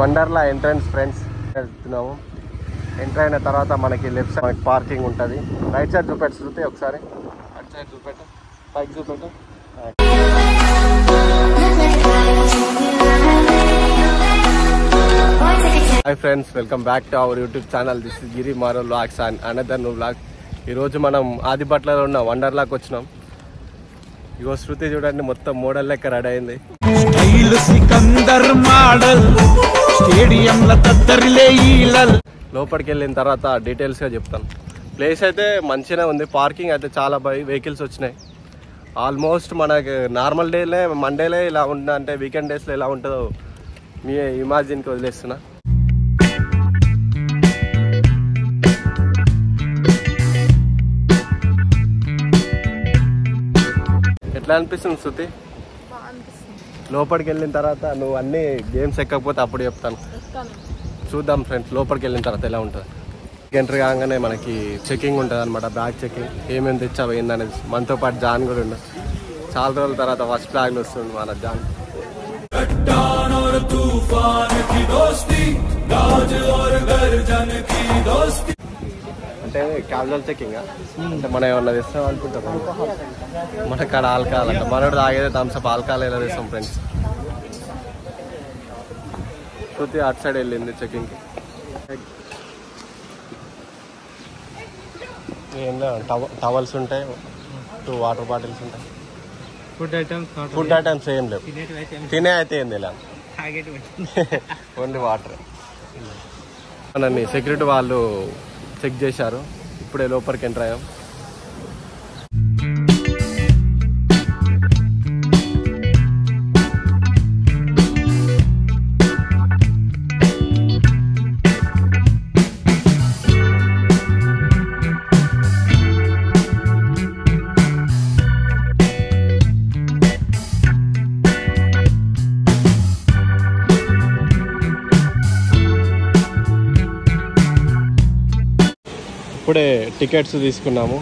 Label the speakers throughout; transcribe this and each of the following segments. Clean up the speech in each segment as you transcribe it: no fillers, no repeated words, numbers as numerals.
Speaker 1: Wonderla entrance friends వెళ్తున్నాము. Enter అయిన తర్వాత మనకి లెఫ్ట్ సైడ్ మనకి పార్కింగ్ ఉంటుంది. రైట్ సైడ్ చూపెట్టు శృతి ఒకసారి, అటు సైడ్ చూపెట్టు, పైకి చూపెట్టు. Hi friends, welcome back to our YouTube channel. This is Giri Maro vlogs and another new vlog. ఈరోజు మనం ఆదిపట్లలో ఉన్న వండర్లాకి వచ్చినాం. ఇగో శృతి చూడండి, మొత్తం మోడల్ లెక్క రెడీ అయింది. లోపలికి వెళ్ళిన తర్వాత డీటెయిల్స్గా చెప్తాను. ప్లేస్ అయితే మంచిగానే ఉంది. పార్కింగ్ అయితే చాలా వెహికల్స్ వచ్చినాయి. ఆల్మోస్ట్ మనకి నార్మల్ డేలే మండేలే ఇలా ఉంటుంది, అంటే వీకెండ్ డేస్లో ఎలా ఉంటుందో మీ ఇమాజిన్కి వదిలేస్తున్నా. ఎట్లా అనిపిస్తుంది శృతి? లోపలికి వెళ్ళిన తర్వాత నువ్వు అన్ని గేమ్స్ ఎక్కకపోతే అప్పుడు చెప్తాను. చూద్దాం ఫ్రెండ్స్, లోపలికి వెళ్ళిన తర్వాత ఎలా ఉంటుంది. ఎంట్రీ కాగానే మనకి చెకింగ్ ఉంటుంది అనమాట, బ్యాగ్ చెకింగ్. ఏమేమి తెచ్చావు ఏందనేది. మనతో పాటు జాన్ కూడా ఉండదు. చాలా రోజుల తర్వాత ఫస్ట్ బ్యాగ్లు వస్తుంది మన జాన్. అంటే క్యాజువల్ చెకింగ్ అంటే మనం ఏమన్నా తెస్తాం అనుకుంటాం. మన కాడ ఆల్కహాల్ అంట, మనోడు తాగేదే థమ్స్అప్, ఆల్కహాల్ ఎలా తెస్తాం ఫ్రెండ్స్. శృతి అటు సైడ్ వెళ్ళింది చెకింగ్కి. ఏం లేదు, టవల్స్ ఉంటాయి, 2 వాటర్ బాటిల్స్ ఉంటాయి. ఫుడ్ ఐటమ్స్ ఏం లేవు. తినే అయితే ఏంది ఇలా, ఓన్లీ వాటర్. మనల్ని సెక్యూరిటీ వాళ్ళు చెక్ చేశారు. ఇప్పుడే లోపలికి ఎంటర్ అయ్యాం. ఇప్పుడే టికెట్స్ తీసుకున్నాము.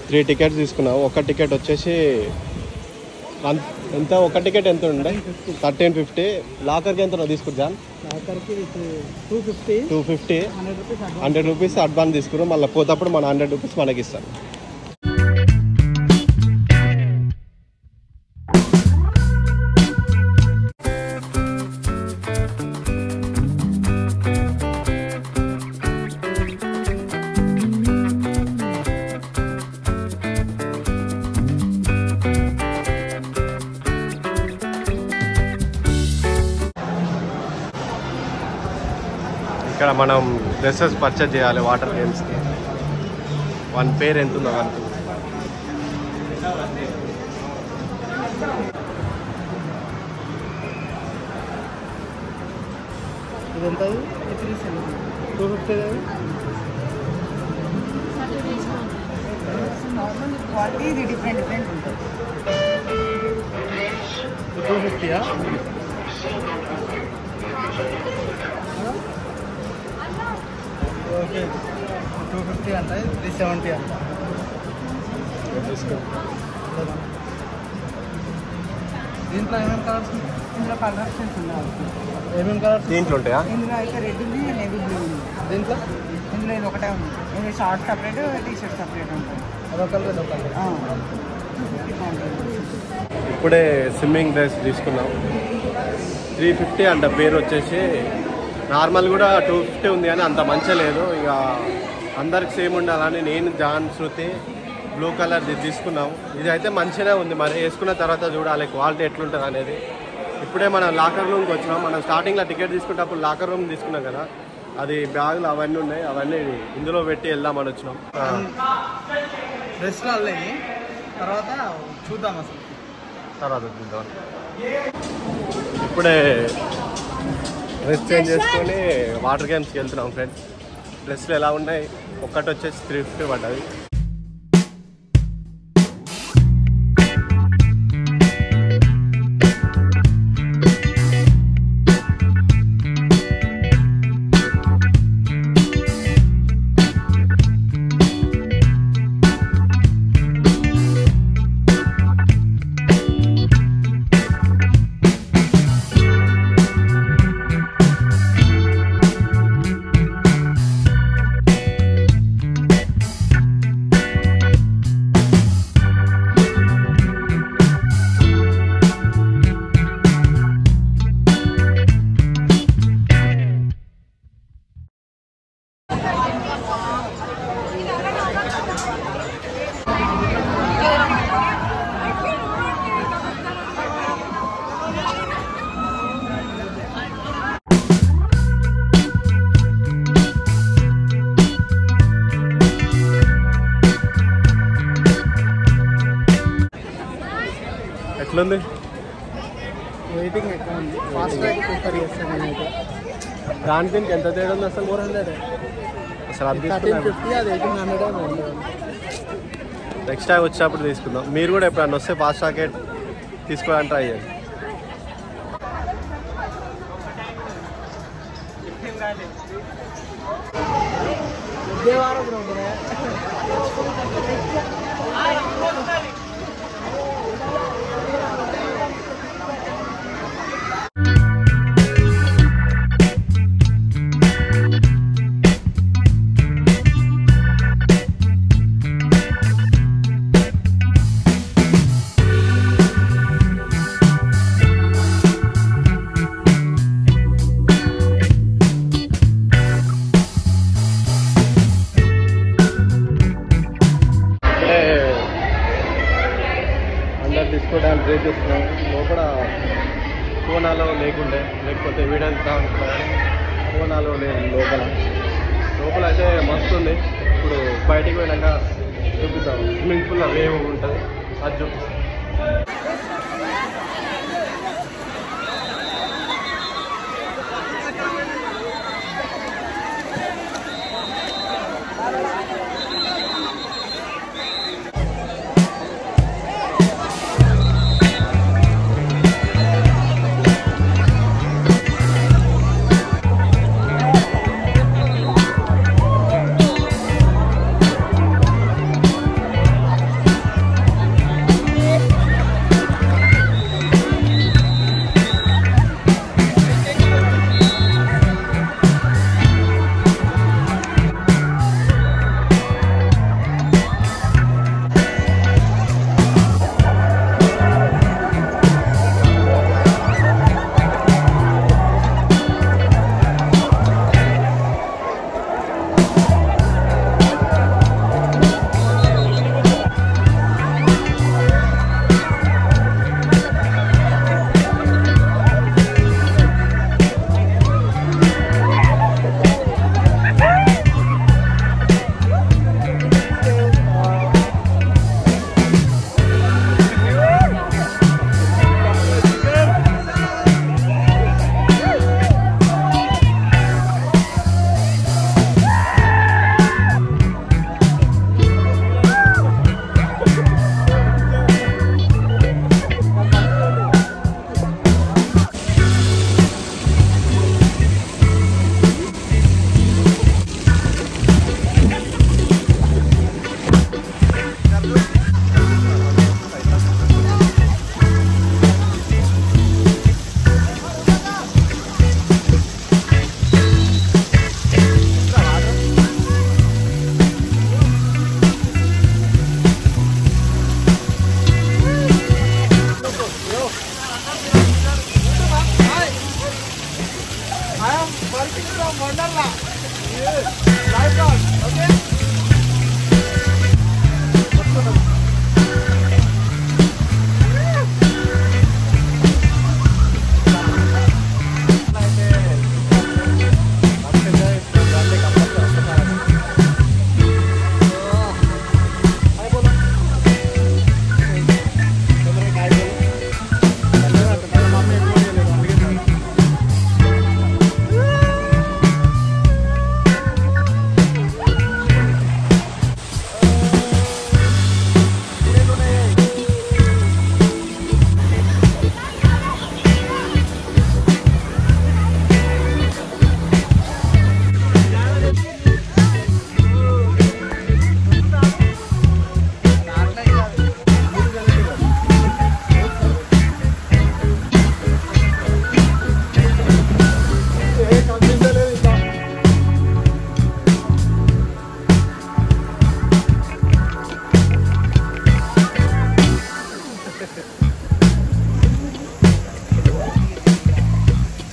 Speaker 1: 3 టికెట్స్ తీసుకున్నాము. ఒక టికెట్ వచ్చేసి ఎంత, ఒక టికెట్ ఎంత ఉండే? 1350. లాకర్కి ఎంత తీసుకుంటాను? లాకర్కి 250. 100 రూపీస్ అడ్వాన్స్ తీసుకున్నాం. మళ్ళీ పోతప్పుడు మన 100 రూపీస్ మనకి ఇస్తాం. ఇక్కడ మనం డ్రెస్సెస్ పర్చేజ్ చేయాలి వాటర్ గేమ్స్కి. వన్ పేర్ ఎంత ఉందో అనుకుంటున్నాను.
Speaker 2: ఇది డిఫరెంట్ ఉంటుంది.
Speaker 1: 250.
Speaker 2: ఓకే, 250 అంట, 370 అంట. దీంట్లో ఏమేమి కలర్స్? ఇందులో కలర్స్ ఏమేమి కలర్స్
Speaker 1: దీంట్లో ఉంటాయా?
Speaker 2: ఇందులో అయితే రెడ్ ఉంది, నేవీ బ్లూ ఉంది. ఇందులో ఇది ఒకటే ఉంది. ఇది short separate, T shirt separate ఉంటుంది. అదొక కలర్, అదొక కలర్. 250 బాగుంటుంది.
Speaker 1: ఇప్పుడే స్విమ్మింగ్ డ్రెస్ తీసుకున్నాం. 350 అంట పేరు వచ్చేసి. నార్మల్ కూడా 250 ఉంది, కానీ అంత మంచిగా లేదు. ఇక అందరికి సేమ్ ఉండాలని నేను, జాన్, శృతి బ్లూ కలర్ తీసుకున్నాము. ఇది అయితే మంచిగానే ఉంది. మరి వేసుకున్న తర్వాత చూడాలి క్వాలిటీ ఎట్లుంటుంది అనేది. ఇప్పుడే మనం లాకర్ రూమ్కి వచ్చినాం. మనం స్టార్టింగ్లో టికెట్ తీసుకున్నప్పుడు లాకర్ రూమ్ తీసుకున్నాం కదా, అది బ్యాగులు అవన్నీ ఉన్నాయి. అవన్నీ ఇందులో పెట్టి వెళ్దామని వచ్చినాం.
Speaker 2: డ్రెస్లో తర్వాత చూద్దాం, అసలు
Speaker 1: తర్వాత చూద్దాం. ఇప్పుడే డ్రెస్ చేంజ్ చేసుకొని వాటర్ గేమ్స్కి వెళ్తున్నాం ఫ్రెండ్స్. డ్రెస్లు ఎలా ఉన్నాయి? ఒక్కటి వచ్చేసి 350 పడ్డది. ఎట్లుంది?
Speaker 2: వెయిటింగ్ ఎక్కువ ఉంది. ఫాస్ట్ ట్రాక్ ప్రిఫర్ చేస్తాను నేనైతే.
Speaker 1: దానికి ఎంత తేడా ఉంది అసలు?
Speaker 2: 400
Speaker 1: అసలు అది
Speaker 2: 1350 అది 1800.
Speaker 1: నెక్స్ట్ టైం వచ్చినప్పుడు తీసుకుందాం. మీరు కూడా ఎప్పుడన్నా వస్తే ఫాస్ట్ ట్రాకే తీసుకోవడానికి ట్రై చేయండి. తీసుకోవడానికి ట్రై చేస్తున్నాం. లోపల కోనాలో లేకపోతే వీడంతా అనుకున్నాను. కోనాలో లేదు. లోపల అయితే మస్తు ఉంది. ఇప్పుడు బయటికి పోయినాక చూపిస్తాం. స్విమ్మింగ్ పూల్ వేవ్ ఉంటుంది, అది చూపిస్తాం.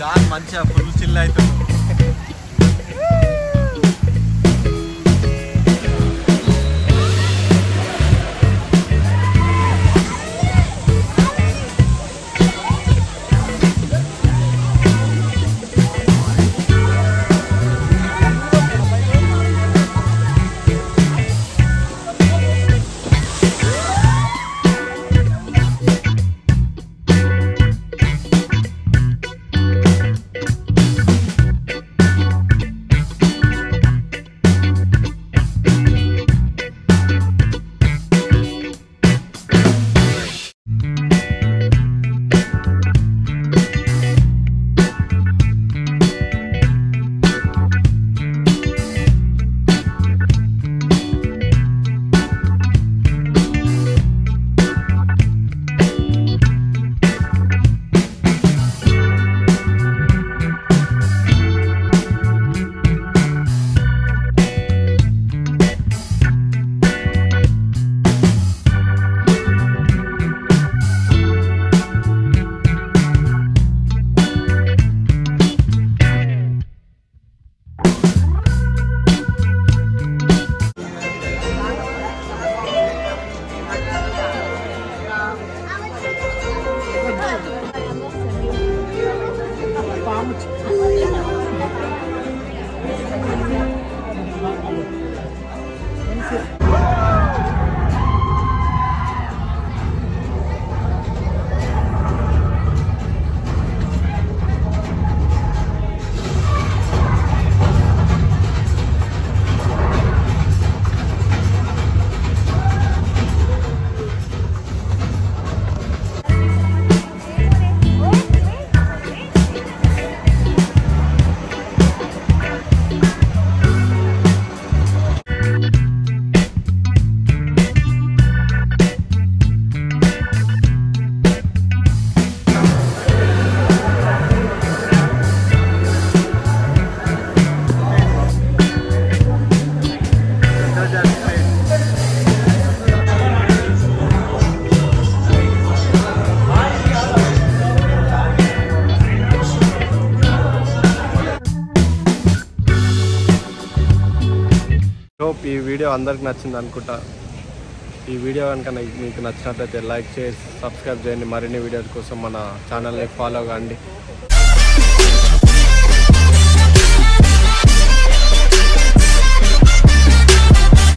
Speaker 1: జాన్ మంచిగా ఫుల్ చిల్ అవుతుంది. ఈ వీడియో అందరికి నచ్చింది అనుకుంటా. ఈ వీడియో కనుక మీకు నచ్చినట్లయితే లైక్ చేసి సబ్స్క్రైబ్ చేయండి. మరిన్ని వీడియోల కోసం మన ఛానల్ని ఫాలో కండి.